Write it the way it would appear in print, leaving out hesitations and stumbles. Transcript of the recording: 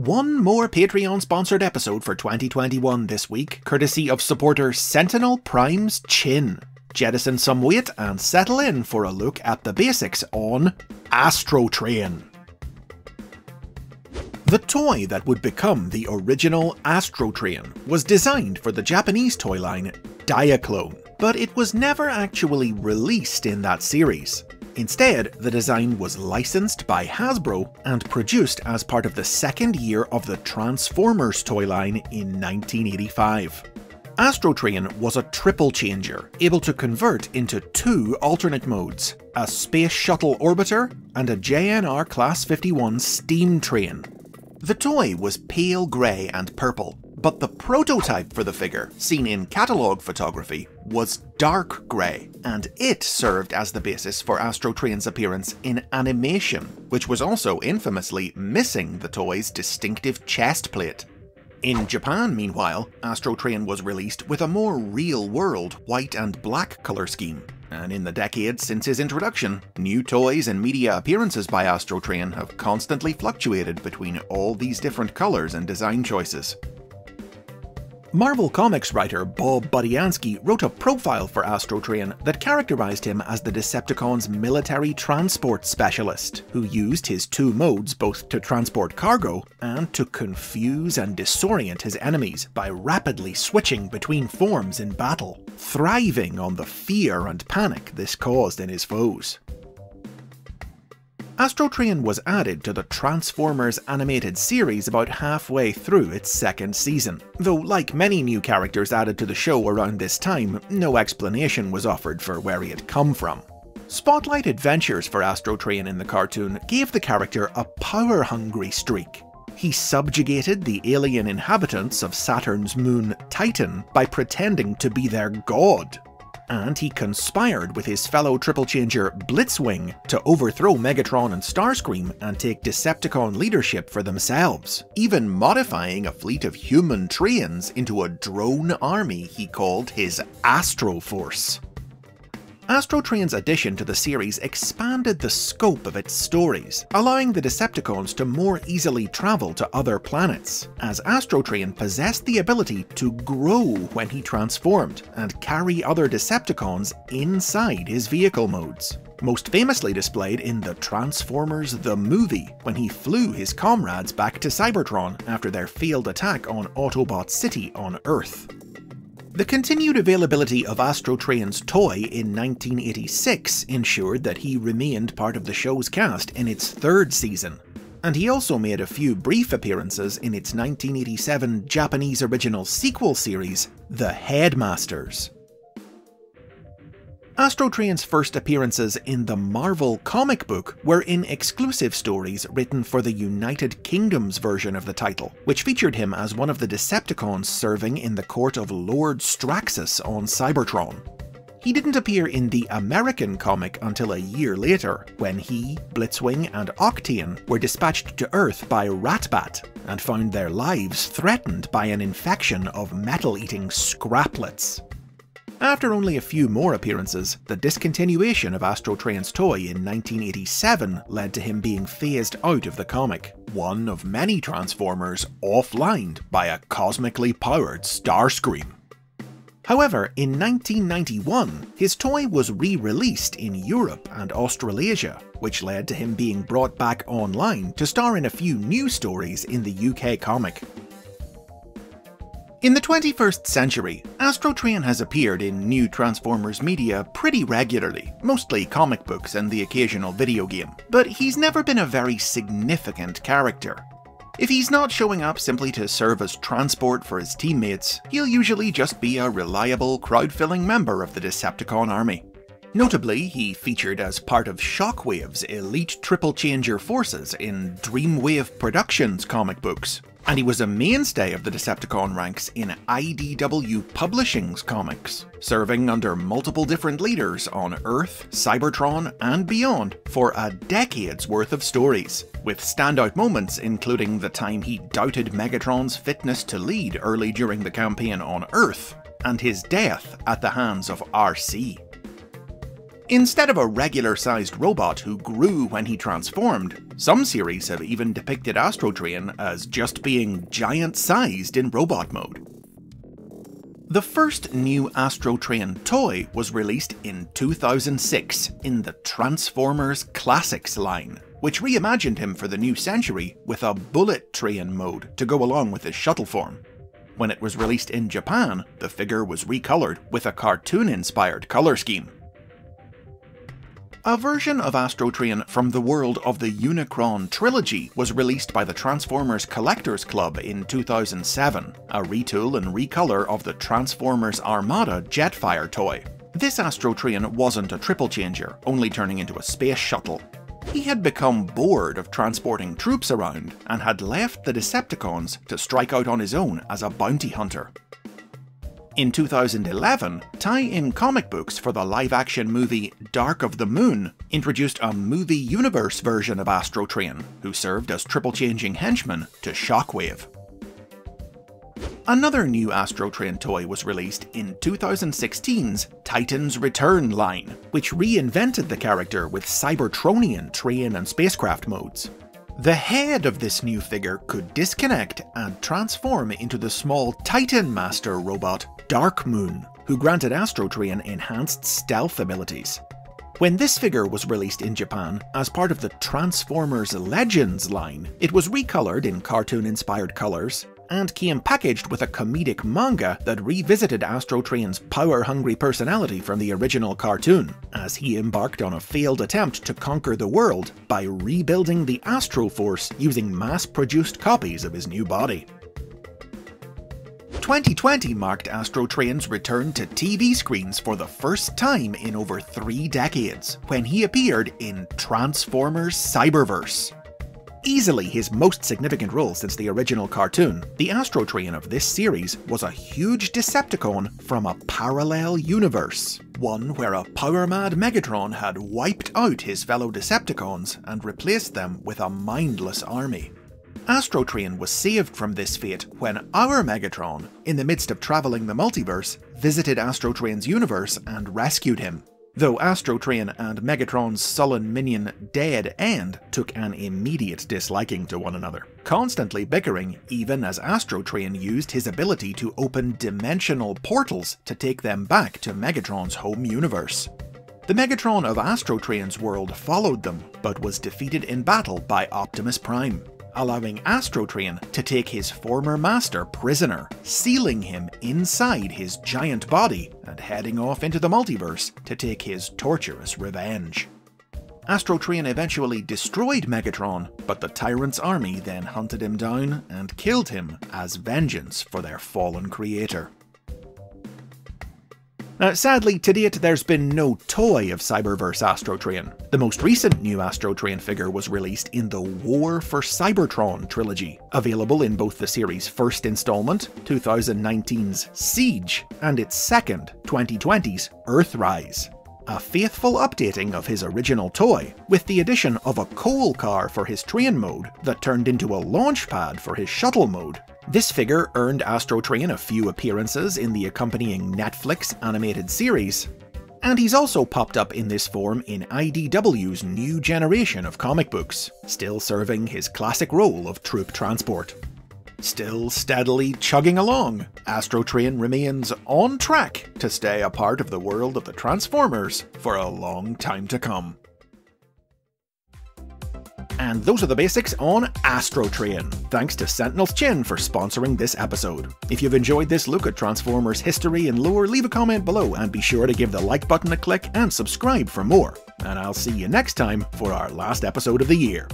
One more Patreon-sponsored episode for 2021 this week, courtesy of supporter Sentinel Prime's Chin. Jettison some weight and settle in for a look at the basics on ASTROTRAIN. The toy that would become the original ASTROTRAIN was designed for the Japanese toy line Diaclone, but it was never actually released in that series. Instead, the design was licensed by Hasbro and produced as part of the second year of the Transformers toy line in 1985. ASTROTRAIN was a triple changer, able to convert into two alternate modes, a Space Shuttle Orbiter and a JNR Class 51 steam train. The toy was pale grey and purple, but the prototype for the figure, seen in catalogue photography, was dark grey, and it served as the basis for ASTROTRAIN's appearance in animation, which was also infamously missing the toy's distinctive chest plate. In Japan, meanwhile, ASTROTRAIN was released with a more real-world white and black colour scheme, and in the decades since his introduction, new toys and media appearances by ASTROTRAIN have constantly fluctuated between all these different colours and design choices. Marvel Comics writer Bob Budiansky wrote a profile for ASTROTRAIN that characterized him as the Decepticons' military transport specialist, who used his two modes both to transport cargo and to confuse and disorient his enemies by rapidly switching between forms in battle, thriving on the fear and panic this caused in his foes. ASTROTRAIN was added to the Transformers animated series about halfway through its second season, though like many new characters added to the show around this time, no explanation was offered for where he had come from. Spotlight adventures for ASTROTRAIN in the cartoon gave the character a power-hungry streak. He subjugated the alien inhabitants of Saturn's moon Titan by pretending to be their god. And he conspired with his fellow triple changer Blitzwing to overthrow Megatron and Starscream and take Decepticon leadership for themselves, even modifying a fleet of human trains into a drone army he called his Astro Force. ASTROTRAIN's addition to the series expanded the scope of its stories, allowing the Decepticons to more easily travel to other planets, as ASTROTRAIN possessed the ability to grow when he transformed and carry other Decepticons inside his vehicle modes. Most famously displayed in the Transformers the Movie, when he flew his comrades back to Cybertron after their failed attack on Autobot City on Earth. The continued availability of ASTROTRAIN's toy in 1986 ensured that he remained part of the show's cast in its third season, and he also made a few brief appearances in its 1987 Japanese original sequel series, The Headmasters. ASTROTRAIN's first appearances in the Marvel comic book were in exclusive stories written for the United Kingdom's version of the title, which featured him as one of the Decepticons serving in the court of Lord Straxus on Cybertron. He didn't appear in the American comic until a year later, when he, Blitzwing and Octane were dispatched to Earth by Ratbat and found their lives threatened by an infection of metal-eating scraplets. After only a few more appearances, the discontinuation of ASTROTRAIN's toy in 1987 led to him being phased out of the comic, one of many Transformers offlined by a cosmically powered Starscream. However, in 1991, his toy was re-released in Europe and Australasia, which led to him being brought back online to star in a few new stories in the UK comic. In the 21st century, ASTROTRAIN has appeared in new Transformers media pretty regularly, mostly comic books and the occasional video game, but he's never been a very significant character. If he's not showing up simply to serve as transport for his teammates, he'll usually just be a reliable, crowd-filling member of the Decepticon army. Notably, he featured as part of Shockwave's elite triple changer forces in Dreamwave Productions comic books, and he was a mainstay of the Decepticon ranks in IDW Publishing's comics, serving under multiple different leaders on Earth, Cybertron, and beyond for a decade's worth of stories, with standout moments including the time he doubted Megatron's fitness to lead early during the campaign on Earth, and his death at the hands of RC. Instead of a regular-sized robot who grew when he transformed, some series have even depicted ASTROTRAIN as just being giant-sized in robot mode. The first new ASTROTRAIN toy was released in 2006 in the Transformers Classics line, which reimagined him for the new century with a bullet train mode to go along with his shuttle form. When it was released in Japan, the figure was recolored with a cartoon-inspired color scheme. A version of ASTROTRAIN from the world of the Unicron trilogy was released by the Transformers Collectors Club in 2007, a retool and recolor of the Transformers Armada Jetfire toy. This ASTROTRAIN wasn't a triple changer, only turning into a space shuttle. He had become bored of transporting troops around and had left the Decepticons to strike out on his own as a bounty hunter. In 2011, tie-in comic books for the live-action movie Dark of the Moon introduced a movie universe version of ASTROTRAIN, who served as triple-changing henchman to Shockwave. Another new ASTROTRAIN toy was released in 2016's Titan's Return line, which reinvented the character with Cybertronian train and spacecraft modes. The head of this new figure could disconnect and transform into the small Titan Master robot Dark Moon, who granted ASTROTRAIN enhanced stealth abilities. When this figure was released in Japan as part of the Transformers Legends line, it was recolored in cartoon-inspired colors and came packaged with a comedic manga that revisited ASTROTRAIN's power-hungry personality from the original cartoon, as he embarked on a failed attempt to conquer the world by rebuilding the Astro Force using mass-produced copies of his new body. 2020 marked ASTROTRAIN's return to TV screens for the first time in over 3 decades, when he appeared in Transformers Cyberverse. Easily his most significant role since the original cartoon, the ASTROTRAIN of this series was a huge Decepticon from a parallel universe, one where a power-mad Megatron had wiped out his fellow Decepticons and replaced them with a mindless army. ASTROTRAIN was saved from this fate when our Megatron, in the midst of travelling the multiverse, visited ASTROTRAIN's universe and rescued him. Though ASTROTRAIN and Megatron's sullen minion Dead End took an immediate disliking to one another, constantly bickering even as ASTROTRAIN used his ability to open dimensional portals to take them back to Megatron's home universe. The Megatron of ASTROTRAIN's world followed them, but was defeated in battle by Optimus Prime, allowing ASTROTRAIN to take his former master prisoner, sealing him inside his giant body and heading off into the multiverse to take his torturous revenge. ASTROTRAIN eventually destroyed Megatron, but the Tyrant's army then hunted him down and killed him as vengeance for their fallen creator. Now, sadly, to date there's been no toy of Cyberverse ASTROTRAIN. The most recent new ASTROTRAIN figure was released in the War for Cybertron trilogy, available in both the series' first installment, 2019's Siege, and its second, 2020's Earthrise. A faithful updating of his original toy, with the addition of a coal car for his train mode that turned into a launch pad for his shuttle mode. This figure earned ASTROTRAIN a few appearances in the accompanying Netflix animated series, and he's also popped up in this form in IDW's new generation of comic books, still serving his classic role of troop transport. Still steadily chugging along, ASTROTRAIN remains on track to stay a part of the world of the Transformers for a long time to come. And those are the basics on ASTROTRAIN. Thanks to Sentinel's Chin for sponsoring this episode. If you've enjoyed this look at Transformers history and lore, leave a comment below and be sure to give the like button a click and subscribe for more. And I'll see you next time for our last episode of the year.